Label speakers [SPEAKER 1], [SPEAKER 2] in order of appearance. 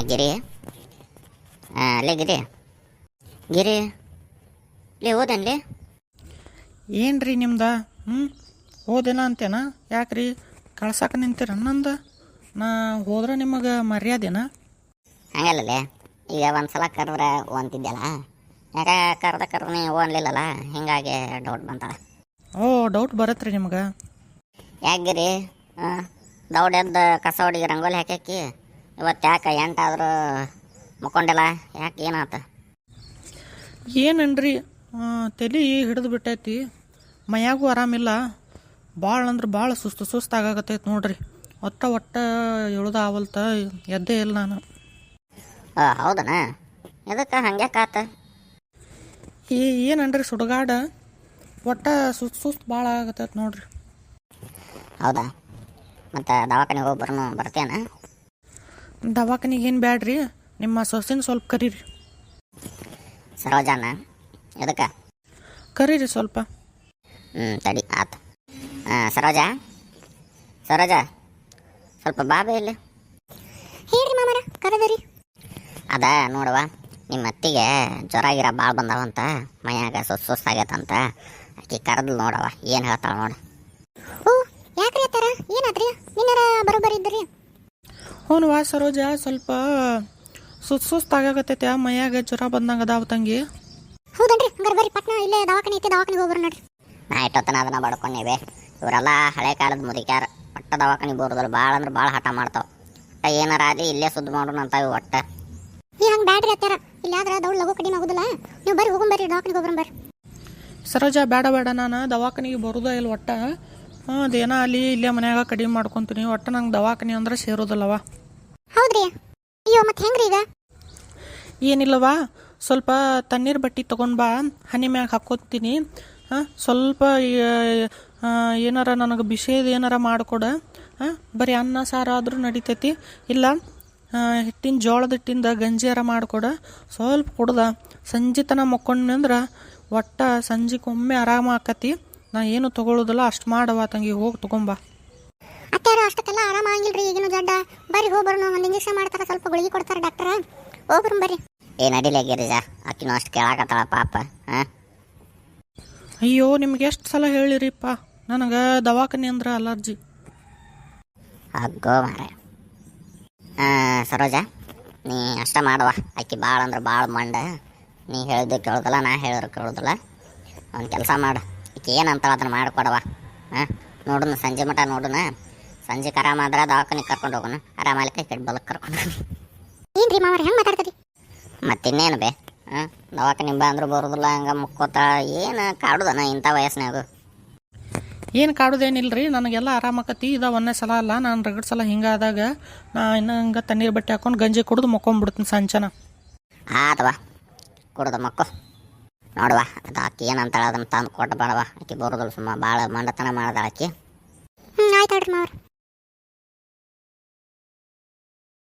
[SPEAKER 1] ಗಿರಿ ಅಲ್ಲೇ ಗಿರಿ ಗಿರಿ ಲೇ ಹೋದನ್ಲೇ.
[SPEAKER 2] ಏನು ರೀ ನಿಮ್ದು ಹೋದಿಲ್ಲ ಅಂತೇನ? ಯಾಕೆ ರೀ ಕಳ್ಸಕ್ಕೆ ನಿಂತೀರ ನಂದು? ನಾ ಹೋದ್ರೆ ನಿಮಗೆ ಮರ್ಯಾದೆನಾ?
[SPEAKER 1] ಹಂಗಲ್ಲೇ, ಈಗ ಒಂದು ಸಲ ಕರೆದ್ರೆ ಓಂತಿದ್ದೆಲ್ಲ, ಯಾಕೆ ಕರೆದ ನೀ ಓನ್ಲಿಲ್ಲಲ್ಲ, ಹಿಂಗಾಗಿ ಡೌಟ್ ಬಂತಲ್ಲ.
[SPEAKER 2] ಓ, ಡೌಟ್ ಬರತ್ತೆ ರೀ ನಿಮ್ಗೆ?
[SPEAKER 1] ಯಾಕೆ ಗಿರಿ ದೌಡ್ ಎದ್ದು ಕಸ ಹೊಡಿಗೆ ರಂಗೋಲಿ ಹಾಕಿ ಇವತ್ತು ಯಾಕೆ ಎಂಟಾದರೂ ಮುಕ್ಕೊಂಡಿಲ್ಲ, ಯಾಕೆ ಏನಾತ?
[SPEAKER 2] ಏನನ್ರಿ ತಲೆ ಹಿಡಿದು ಬಿಟ್ಟೈತಿ, ಮೈಯಾಗೂ ಆರಾಮಿಲ್ಲ, ಭಾಳ ಅಂದ್ರೆ ಭಾಳ ಸುಸ್ತಾಗತ್ತೈತಿ ನೋಡ್ರಿ. ಒಟ್ಟ ಎಳ್ದು ಆವಲ್ತ, ಎದ್ದೇ ಇಲ್ಲ ನಾನು.
[SPEAKER 1] ಹೌದನ? ಎದಕ್ಕೆ ಹಂಗ್ಯಾಕಾತ?
[SPEAKER 2] ಏನನ್ರಿ ಸುಡುಗಾಡ, ಒಟ್ಟ ಸುಸ್ತು ಭಾಳ ಆಗತ್ತೈತಿ ನೋಡ್ರಿ.
[SPEAKER 1] ಹೌದಾ? ಮತ್ತು ದವಾಖಾನೆಗೆ ಹೋಗಿ ಬರ್ತೇನ?
[SPEAKER 2] ದವಾಖಾನಿಗೆ ಏನು ಬ್ಯಾಡ್ರಿ, ನಿಮ್ಮ ಸೊಸಿನ ಸ್ವಲ್ಪ ಕರೀರಿ.
[SPEAKER 1] ಸರೋಜಾನ? ಎದಕ್ಕೆ?
[SPEAKER 2] ಕರೀರಿ ಸ್ವಲ್ಪ.
[SPEAKER 1] ತಡಿ ಆತು. ಸರೋಜಾ ಸ್ವಲ್ಪ ಬಾಬೆ ಇಲ್ಲಿ.
[SPEAKER 3] ಹೇಳ್ರಿ ಮಾಮರ, ಕರೆದರಿ?
[SPEAKER 1] ಅದ ನೋಡುವ, ನಿಮ್ಮ ಅತ್ತಿಗೆ ಜ್ವರ ಗಿರ ಭಾಳ ಬಂದಾವಂತ, ಮೈಯಾಗ ಸುಸ್ತಾಗೈತಂತ, ಆಕಿ ಕರೆದ್ಲು ನೋಡವ, ಏನು ಹೇಳ್ತಾಳ ನೋಡು.
[SPEAKER 3] ಓ, ಯಾಕ್ರಿ ಅತ್ತಾರ, ಏನಾದ್ರಿ? ನಿನ್ನಾರ ಬರೋಬ್ಬರಿ ಇದ್ರಿ?
[SPEAKER 2] ಹ್ಞೂ ವಾ ಸರೋಜ, ಸ್ವಲ್ಪ ಸುಸ್ತಾಗತ್ತೈತೆ, ಮೈಯಾಗ ಜ್ವರ ಬಂದಂಗೆ ಅದಾವ ತಂಗಿ.
[SPEAKER 3] ಹೌದನ್ರಿ? ಹಂಗಾರೆ ಬರ್ರಿ, ಪಟ್ನ ಇಲ್ಲೇ ದವಾಖಾನೆ ಐತಿ, ದವಾಖಾನೆಗೆ ಹೋಗ್ಬರ ನೋಡ್ರಿ.
[SPEAKER 1] ನಾ ಇಟ್ಟೊತ್ತನ ಅದನ್ನ ಬಡ್ಕೊಂಡೇವೆ. ಇವರೆಲ್ಲ ಹಳೆ ಕಾಲದ ಮುದುಕ್ಯಾರ, ಒಟ್ಟ ದವಾಖಾನಿಗೆ ಬೋರ್ದಲ್ಲ, ಭಾಳ ಅಂದ್ರೆ ಭಾಳ ಹಠ ಮಾಡ್ತಾವೆ. ಒಟ್ಟ ಏನಾರ ಆದಿ ಇಲ್ಲೇ ಸುದ್ದು ಮಾಡೋಣ ಅಂತಾವೆ ಒಟ್ಟ.
[SPEAKER 3] ನೀವು ಹಂಗೆ ಬ್ಯಾಡ್ರಿ ಅತ್ತಾರ, ಇಲ್ಲಿ ಆದ್ರೆ ದೌಡ್ ಲಗು ಕಡಿಮೆ ಆಗೋದಿಲ್ಲ. ನೀವು ಬರ್ರಿ, ಹೋಗ್ಬರ್ರಿ, ದವಾಖಾನೆಗೆ ಹೋಗ್ಬರ ಬರ್ರಿ.
[SPEAKER 2] ಸರೋಜ ಬೇಡ, ನಾನು ದವಾಖಾನಿಗೆ ಬರೋದ ಇಲ್ಲ ಒಟ್ಟ. ಅದೇನ ಅಲ್ಲಿ ಇಲ್ಲೇ ಮನ್ಯಾಗ ಕಡಿಮೆ ಮಾಡ್ಕೊತೀನಿ, ಒಟ್ಟು ನಂಗೆ ದವಾಖಾನೆ ಅಂದ್ರೆ ಸೇರೋದಿಲ್ಲವ.
[SPEAKER 3] ಹೌದ್ರಿ? ಅಯ್ಯೋ, ಮತ್ತೆ ಹೆಂಗ್ರಿ ಈಗ?
[SPEAKER 2] ಏನಿಲ್ಲವಾ, ಸ್ವಲ್ಪ ತಣ್ಣೀರು ಬಟ್ಟೆ ತೊಗೊಂಡು ಬಾ, ಹನಿ ಮ್ಯಾಗ ಹಾಕ್ಕೋತೀನಿ. ಸ್ವಲ್ಪ ಏನಾರ ನನಗೆ ಬಿಸಿದು ಏನಾರ ಮಾಡಿಕೊಡ. ಬರೀ ಅನ್ನ ಸಾರು ಆದರೂ ನಡಿತೈತಿ, ಇಲ್ಲ ಹಿಟ್ಟಿನ ಜೋಳದ ಹಿಟ್ಟಿಂದ ಗಂಜಿಯಾರ ಮಾಡಿಕೊಡ. ಸ್ವಲ್ಪ ಕುಡ್ದ ಸಂಜೆ ತನಕ ಮಕ್ಕೊಂಡ್ನಿ ಅಂದ್ರೆ ಒಟ್ಟ ಸಂಜೆಗೊಮ್ಮೆ ಆರಾಮ ಆಕತಿ. ನಾ ಏನು ತೊಗೊಳ್ಳೋದಿಲ್ಲ, ಅಷ್ಟು ಮಾಡವ ತಂಗಿ, ಹೋಗಿ ತೊಗೊಂಬಾ.
[SPEAKER 3] ಅತ್ತಾರ ಅಷ್ಟಕ್ಕೆಲ್ಲ ಆರಾಮ ಆಗಿಲ್ರಿ ಈಗಿನ ಜಡ್ಡ. ಬರ್ರಿ ಹೋಗ್ಬರೋಣ, ಒಂದು ಇಂಜೆಕ್ಷನ್ ಮಾಡ್ತಾರೆ, ಸ್ವಲ್ಪ ಗುಳಿಗೆ ಕೊಡ್ತಾರೆ ಡಾಕ್ಟರ್, ಹೋಗ್ಬರ ಬರ್ರಿ.
[SPEAKER 1] ನಡಿಲೆ ಗಿರಿಜ, ಆಕಿನೂ ಅಷ್ಟು ಕೇಳಾಕತ್ತಾಳ ಪಾಪ.
[SPEAKER 2] ಅಯ್ಯೋ, ನಿಮ್ಗೆ ಎಷ್ಟು ಸಲ ಹೇಳಿರಿಪ್ಪ, ನನಗೆ ದವಾಖಾನೆ ಅಂದ್ರೆ ಅಲರ್ಜಿ.
[SPEAKER 1] ಅಗ್ಗೋ ಮಾರ. ಸರೋಜಾ, ನೀ ಅಷ್ಟ ಮಾಡುವ, ಆಕಿ ಭಾಳ ಅಂದ್ರೆ ಭಾಳ ಮಂಡ, ನೀ ಹೇಳಿದ್ದು ಕೇಳೋದಿಲ್ಲ, ನಾ ಹೇಳಿದ್ರು ಕೇಳೋದಿಲ್ಲ. ಒಂದು ಕೆಲಸ ಮಾಡು, ಆಕಿ ಏನಂತಾಳ ಅದನ್ನು ಮಾಡಿಕೊಡವ. ನೋಡುನು ಸಂಜೆ ಮಟ ನೋಡುನ, ಸಂಜೆಗೆ ಆರಾಮಾದ್ರೆ ದವಾಖಾನಿಗೆ ಕರ್ಕೊಂಡು ಹೋಗೋಣ, ಆರಾಮಲಿಕ್ಕೆ ಕೆಟ್ಟ ಬಲಕ್ಕೆ ಕರ್ಕೊಂಡು.
[SPEAKER 3] ಏನ್ರಿ ಮಾವರ, ಹೆಂಗೆ ಮಾತಾಡ್ತೀರಿ?
[SPEAKER 1] ಮತ್ತಿನ್ನೇನು ಬೇ, ದವಾಖಾನಿಗೆ ಬಾ ಅಂದ್ರೂ ಬರೋದಿಲ್ಲ, ಹಂಗೆ ಮುಕ್ಕೋತ ಏನು ಕಾಡುದನ ಇಂಥ ವಯಸ್ಸಿನಾಗು?
[SPEAKER 2] ಏನು ಕಾಡೋದೇನಿಲ್ಲ ರೀ, ನನಗೆಲ್ಲ ಆರಾಮಾಕತಿ. ಇದು ಒಂದೇ ಸಲ ಅಲ್ಲ, ನಾನು ರಗಡ್ ಸಲ ಹಿಂಗಾದಾಗ ನಾ ಇನ್ನು ಹಂಗೆ ತಣ್ಣೀರು ಬಟ್ಟೆ ಹಾಕೊಂಡು ಗಂಜಿ ಕುಡಿದು ಮಕ್ಕೊಂಬಿಡ್ತೀನಿ ಸಂಚನ.
[SPEAKER 1] ಆತವಾ, ಕುಡ್ದು ಮಕ್ಕೋ ನೋಡುವ. ಅದು ಆಕಿ ಏನಂತಾಳ ಅದನ್ನು ತಂದು ಕೊಟ್ಟು ಬೇಡವ, ಆಕಿ ಬರೋದಿಲ್ಲ, ಸುಮ್ಮ ಭಾಳ ಮಂಡತನ ಮಾಡ್ದಾಳ ಆಕಿ.
[SPEAKER 3] ಆಯ್ತು ಹೇಳ್ರಿ ಮಾವ್ರ.